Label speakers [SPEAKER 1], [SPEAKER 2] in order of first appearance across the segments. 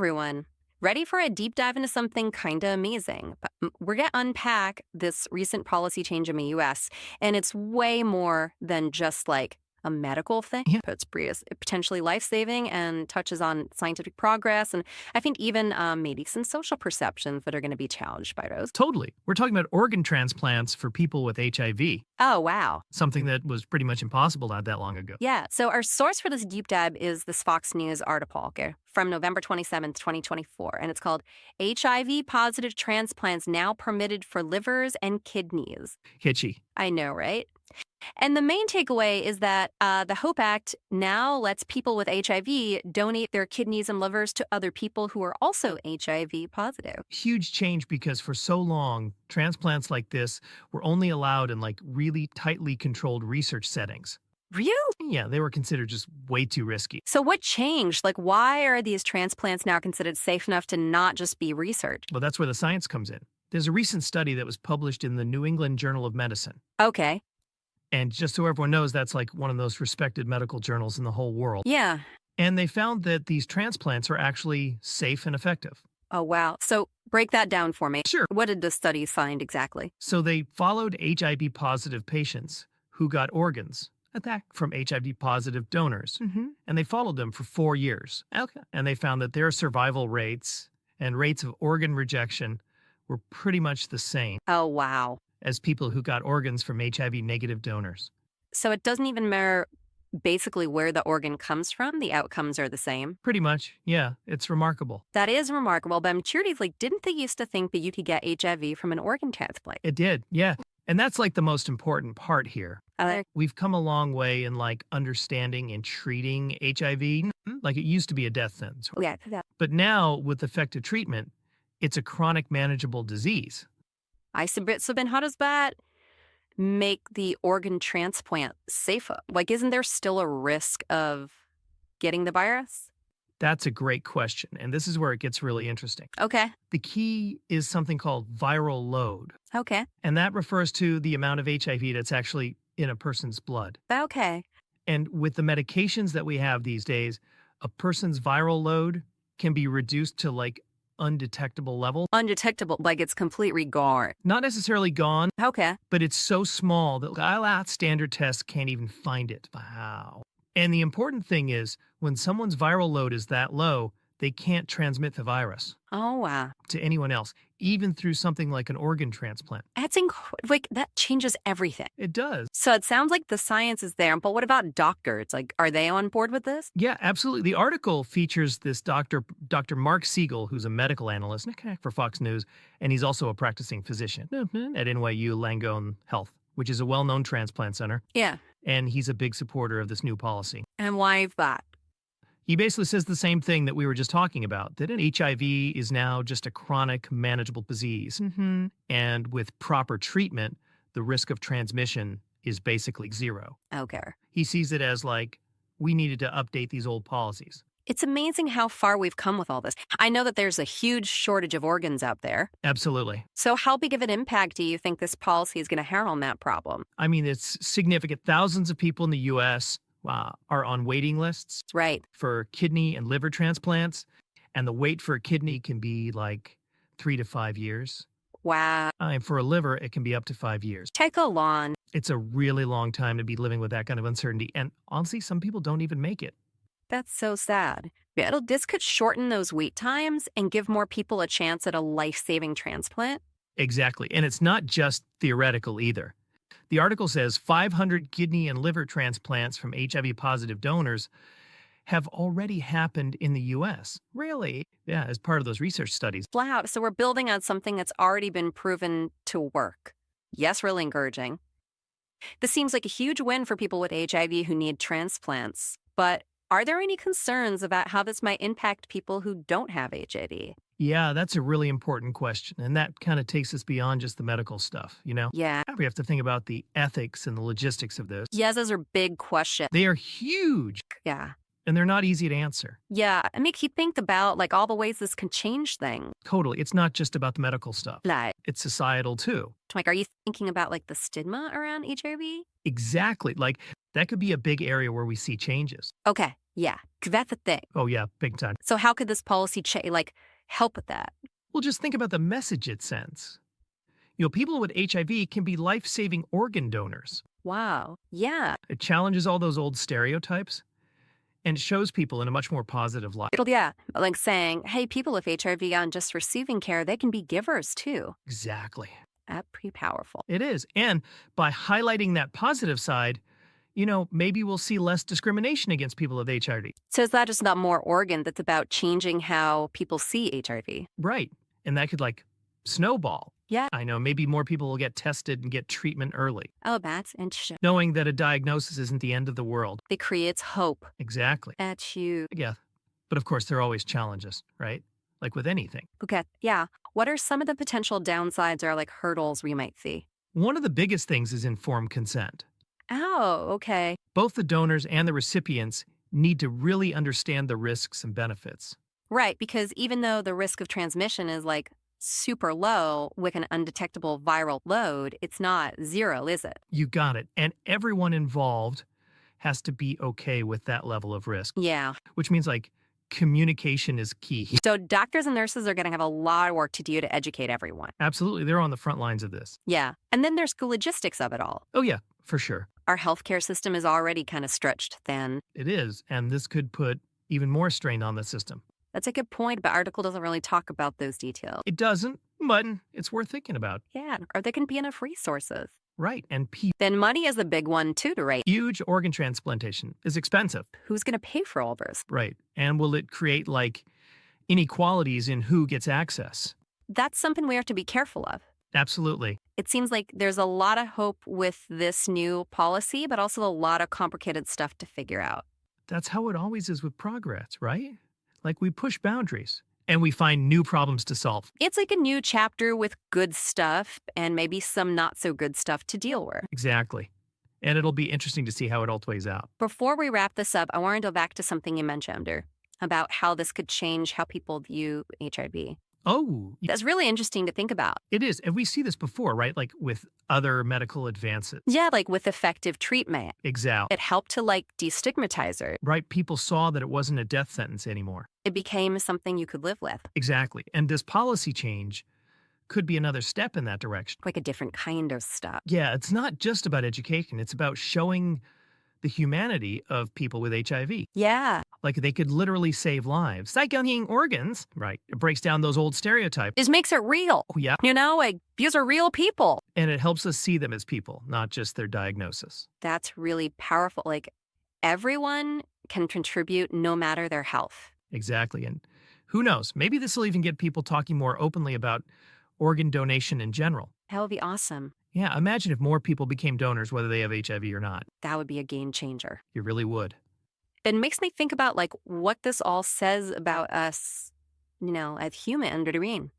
[SPEAKER 1] Everyone. Ready for a deep dive into something kind of amazing? But we're going to unpack this recent policy change in the US, and it's way more than just like a medical thing.
[SPEAKER 2] Yeah,
[SPEAKER 1] It's potentially life saving and touches on scientific progress, and I think even maybe some social perceptions that are going to be challenged by those.
[SPEAKER 2] totally. We're talking about organ transplants for people with HIV,
[SPEAKER 1] Oh, wow.
[SPEAKER 2] something that was pretty much impossible not that long ago.
[SPEAKER 1] Yeah. So our source for this deep dive is this Fox News article, okay, from November 27th, 2024. And it's called HIV-positive transplants now permitted for livers and kidneys.
[SPEAKER 2] Hitchy.
[SPEAKER 1] I know, right? And the main takeaway is that the HOPE Act now lets people with HIV donate their kidneys and livers to other people who are also HIV positive.
[SPEAKER 2] Huge change because for so long, transplants like this were only allowed in like really tightly controlled research settings.
[SPEAKER 1] Really?
[SPEAKER 2] Yeah, they were considered just way too risky.
[SPEAKER 1] So what changed? Like, why are these transplants now considered safe enough to not just be research?
[SPEAKER 2] Well, that's where the science comes in. There's a recent study that was published in the New England Journal of Medicine.
[SPEAKER 1] Okay.
[SPEAKER 2] And just so everyone knows, that's like one of those respected medical journals in the whole world.
[SPEAKER 1] Yeah.
[SPEAKER 2] And they found that these transplants are actually safe and effective.
[SPEAKER 1] Oh, wow. So break that down for me.
[SPEAKER 2] Sure.
[SPEAKER 1] What did the study find exactly?
[SPEAKER 2] So they followed HIV positive patients who got organs from HIV positive donors, and they followed them for 4 years.
[SPEAKER 1] Okay.
[SPEAKER 2] And they found that their survival rates and rates of organ rejection were pretty much the same
[SPEAKER 1] Oh, wow.
[SPEAKER 2] as people who got organs from HIV negative donors.
[SPEAKER 1] So it doesn't even matter basically where the organ comes from. The outcomes are the same.
[SPEAKER 2] Pretty much, yeah, it's remarkable.
[SPEAKER 1] That is remarkable. But I'm curious, like, didn't they used to think that you could get HIV from an organ transplant?
[SPEAKER 2] It did, yeah. And that's like the most important part here. We've come a long way in like understanding and treating HIV. Like it used to be a death sentence.
[SPEAKER 1] Yeah.
[SPEAKER 2] But now with effective treatment, it's a chronic manageable disease.
[SPEAKER 1] I submit. So then how does that make the organ transplant safer? Like, isn't there still a risk of getting the virus?
[SPEAKER 2] That's a great question. And this is where it gets really interesting.
[SPEAKER 1] Okay.
[SPEAKER 2] The key is something called viral load.
[SPEAKER 1] Okay.
[SPEAKER 2] And that refers to the amount of HIV that's actually in a person's blood.
[SPEAKER 1] Okay.
[SPEAKER 2] And with the medications that we have these days, a person's viral load can be reduced to like undetectable level.
[SPEAKER 1] Undetectable, like it's completely gone.
[SPEAKER 2] Not necessarily gone,
[SPEAKER 1] Okay.
[SPEAKER 2] but it's so small that standard tests can't even find it. Wow. And the important thing is when someone's viral load is that low, they can't transmit the virus
[SPEAKER 1] Oh, wow.
[SPEAKER 2] to anyone else, even through something like an organ transplant.
[SPEAKER 1] That's like that changes everything.
[SPEAKER 2] It does.
[SPEAKER 1] So it sounds like the science is there, but what about doctors? Like, are they on board with this?
[SPEAKER 2] Yeah, absolutely. The article features this Dr. Mark Siegel, who's a medical analyst for Fox News, and he's also a practicing physician at NYU Langone Health, which is a well-known transplant center.
[SPEAKER 1] Yeah.
[SPEAKER 2] And he's a big supporter of this new policy.
[SPEAKER 1] And why is that?
[SPEAKER 2] He basically says the same thing that we were just talking about, that an HIV is now just a chronic, manageable disease. And with proper treatment, the risk of transmission is basically zero.
[SPEAKER 1] Okay.
[SPEAKER 2] He sees it as like, we needed to update these old policies.
[SPEAKER 1] It's amazing how far we've come with all this. I know that there's a huge shortage of organs out there.
[SPEAKER 2] Absolutely.
[SPEAKER 1] So how big of an impact do you think this policy is going to have on that problem?
[SPEAKER 2] I mean, it's significant. Thousands of people in the U.S. Are on waiting lists
[SPEAKER 1] Right.
[SPEAKER 2] for kidney and liver transplants. And the wait for a kidney can be like 3 to 5 years.
[SPEAKER 1] Wow.
[SPEAKER 2] And for a liver, it can be up to 5 years.
[SPEAKER 1] Take a long.
[SPEAKER 2] It's a really long time to be living with that kind of uncertainty. And honestly, some people don't even make it.
[SPEAKER 1] That's so sad. This could shorten those wait times and give more people a chance at a life-saving transplant.
[SPEAKER 2] Exactly. And it's not just theoretical either. The article says 500 kidney and liver transplants from HIV-positive donors have already happened in the U.S. Really? Yeah, as part of those research studies.
[SPEAKER 1] Wow. So we're building on something that's already been proven to work. Yes, really encouraging. This seems like a huge win for people with HIV who need transplants. But are there any concerns about how this might impact people who don't have HIV?
[SPEAKER 2] Yeah, that's a really important question. And that kind of takes us beyond just the medical stuff, you know?
[SPEAKER 1] Yeah.
[SPEAKER 2] We have to think about the ethics and the logistics of this.
[SPEAKER 1] Yes, those are big questions.
[SPEAKER 2] They are huge.
[SPEAKER 1] Yeah.
[SPEAKER 2] And they're not easy to answer.
[SPEAKER 1] Yeah. It makes you think about like all the ways this can change things.
[SPEAKER 2] Totally. It's not just about the medical stuff. It's societal too.
[SPEAKER 1] Like, are you thinking about like the stigma around HIV?
[SPEAKER 2] Exactly. Like That could be a big area where we see changes.
[SPEAKER 1] Okay, yeah, 'cause that's the thing.
[SPEAKER 2] Oh, yeah, big time.
[SPEAKER 1] So how could this policy help with that?
[SPEAKER 2] Well, just think about the message it sends. People with HIV can be life saving organ donors.
[SPEAKER 1] Wow. Yeah.
[SPEAKER 2] It challenges all those old stereotypes and shows people in a much more positive light.
[SPEAKER 1] Yeah, like saying, hey, people with HIV aren't just receiving care, they can be givers too.
[SPEAKER 2] Exactly.
[SPEAKER 1] That's pretty powerful.
[SPEAKER 2] It is. And by highlighting that positive side, maybe we'll see less discrimination against people with HIV.
[SPEAKER 1] So is that just not more organ that's about changing how people see HIV?
[SPEAKER 2] Right. And that could snowball.
[SPEAKER 1] Yeah.
[SPEAKER 2] I know maybe more people will get tested and get treatment early,
[SPEAKER 1] Oh, that's interesting.
[SPEAKER 2] knowing that a diagnosis isn't the end of the world.
[SPEAKER 1] It creates hope.
[SPEAKER 2] Exactly.
[SPEAKER 1] That's huge.
[SPEAKER 2] Yeah. But of course, there are always challenges, right? Like with anything.
[SPEAKER 1] Okay, yeah. What are some of the potential downsides or hurdles we might see?
[SPEAKER 2] One of the biggest things is informed consent.
[SPEAKER 1] Oh, okay.
[SPEAKER 2] Both the donors and the recipients need to really understand the risks and benefits.
[SPEAKER 1] Right, because even though the risk of transmission is super low with an undetectable viral load, it's not zero, is it?
[SPEAKER 2] You got it. And everyone involved has to be okay with that level of risk,
[SPEAKER 1] Yeah.
[SPEAKER 2] which means communication is key.
[SPEAKER 1] So doctors and nurses are going to have a lot of work to do to educate everyone.
[SPEAKER 2] Absolutely. They're on the front lines of this.
[SPEAKER 1] Yeah. And then there's the logistics of it all.
[SPEAKER 2] Oh, yeah, for sure.
[SPEAKER 1] Our healthcare system is already kind of stretched thin.
[SPEAKER 2] It is. And this could put even more strain on the system.
[SPEAKER 1] That's a good point, but article doesn't really talk about those details.
[SPEAKER 2] It doesn't, but it's worth thinking about.
[SPEAKER 1] Yeah. Are there going to be enough resources?
[SPEAKER 2] Right. And
[SPEAKER 1] Then money is a big one too to rate.
[SPEAKER 2] huge organ transplantation is expensive.
[SPEAKER 1] Who's going to pay for all this?
[SPEAKER 2] Right. And will it create inequalities in who gets access?
[SPEAKER 1] That's something we have to be careful of.
[SPEAKER 2] Absolutely.
[SPEAKER 1] It seems like there's a lot of hope with this new policy, but also a lot of complicated stuff to figure out.
[SPEAKER 2] That's how it always is with progress, right? We push boundaries and we find new problems to solve.
[SPEAKER 1] It's like a new chapter with good stuff and maybe some not so good stuff to deal with.
[SPEAKER 2] Exactly. And it'll be interesting to see how it all plays out.
[SPEAKER 1] Before we wrap this up, I want to go back to something you mentioned about how this could change how people view HIV.
[SPEAKER 2] Oh,
[SPEAKER 1] That's really interesting to think about.
[SPEAKER 2] it is. And we see this before, right? With other medical advances.
[SPEAKER 1] Yeah, with effective treatment.
[SPEAKER 2] Exactly.
[SPEAKER 1] It helped to destigmatize her.
[SPEAKER 2] Right? People saw that it wasn't a death sentence anymore.
[SPEAKER 1] It became something you could live with,
[SPEAKER 2] Exactly. And this policy change could be another step in that direction.
[SPEAKER 1] like a different kind of stuff.
[SPEAKER 2] Yeah, it's not just about education. It's about showing the humanity of people with HIV.
[SPEAKER 1] Yeah.
[SPEAKER 2] They could literally save lives. Donating organs, right? It breaks down those old stereotypes.
[SPEAKER 1] It makes it real.
[SPEAKER 2] Oh, yeah.
[SPEAKER 1] These are real people.
[SPEAKER 2] And it helps us see them as people, not just their diagnosis.
[SPEAKER 1] That's really powerful. Everyone can contribute no matter their health.
[SPEAKER 2] Exactly. And who knows? Maybe this will even get people talking more openly about organ donation in general.
[SPEAKER 1] That would be awesome.
[SPEAKER 2] Yeah, imagine if more people became donors, whether they have HIV or not.
[SPEAKER 1] That would be a game changer.
[SPEAKER 2] You really would.
[SPEAKER 1] It makes me think about what this all says about us, as human being.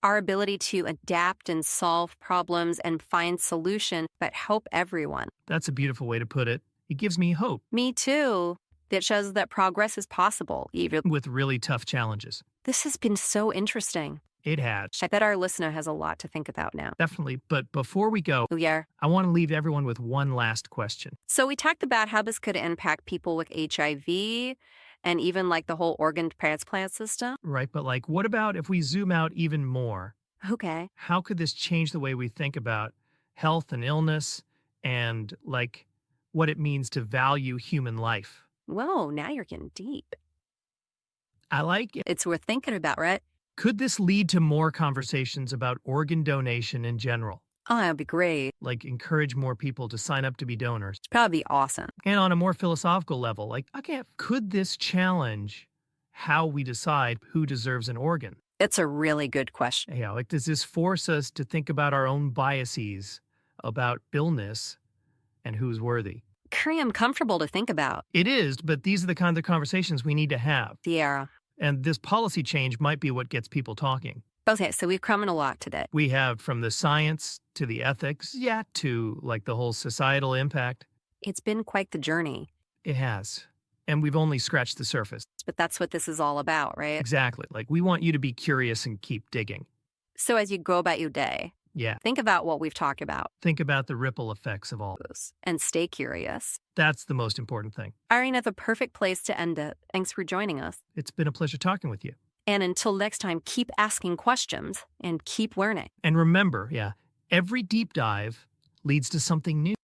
[SPEAKER 1] Our ability to adapt and solve problems and find solutions that help everyone.
[SPEAKER 2] That's a beautiful way to put it. It gives me hope
[SPEAKER 1] Me too. That shows that progress is possible, even.
[SPEAKER 2] with really tough challenges.
[SPEAKER 1] This has been so interesting.
[SPEAKER 2] It has.
[SPEAKER 1] I bet our listener has a lot to think about now.
[SPEAKER 2] Definitely. But before we go,
[SPEAKER 1] Oh, yeah.
[SPEAKER 2] I want to leave everyone with one last question.
[SPEAKER 1] So we talked about how this could impact people with HIV and even the whole organ transplant system.
[SPEAKER 2] Right? But what about if we zoom out even more?
[SPEAKER 1] Okay.
[SPEAKER 2] How could this change the way we think about health and illness and what it means to value human life?
[SPEAKER 1] Whoa, now you're getting deep.
[SPEAKER 2] I like it.
[SPEAKER 1] It's worth thinking about, right?
[SPEAKER 2] Could this lead to more conversations about organ donation in general?
[SPEAKER 1] Oh, that'd be great.
[SPEAKER 2] Encourage more people to sign up to be donors?
[SPEAKER 1] It's probably awesome.
[SPEAKER 2] And on a more philosophical level, could this challenge how we decide who deserves an organ?
[SPEAKER 1] It's a really good question.
[SPEAKER 2] Yeah, does this force us to think about our own biases about illness and who's worthy?
[SPEAKER 1] Very uncomfortable to think about.
[SPEAKER 2] It is, but these are the kinds of conversations we need to have.
[SPEAKER 1] Sierra.
[SPEAKER 2] And this policy change might be what gets people talking.
[SPEAKER 1] Okay, so we've come in a lot today.
[SPEAKER 2] We have from the science to the ethics, yeah, to the whole societal impact.
[SPEAKER 1] It's been quite the journey,
[SPEAKER 2] It has. And we've only scratched the surface.
[SPEAKER 1] but that's what this is all about, right?
[SPEAKER 2] Exactly. We want you to be curious and keep digging.
[SPEAKER 1] So as you go about your day,
[SPEAKER 2] Yeah.
[SPEAKER 1] Think about what we've talked about
[SPEAKER 2] Think about the ripple effects of all.
[SPEAKER 1] and stay curious.
[SPEAKER 2] That's the most important thing.
[SPEAKER 1] Irene, the perfect place to end it. Thanks for joining us.
[SPEAKER 2] It's been a pleasure talking with you.
[SPEAKER 1] And until next time, keep asking questions and keep learning.
[SPEAKER 2] And remember, every deep dive leads to something new.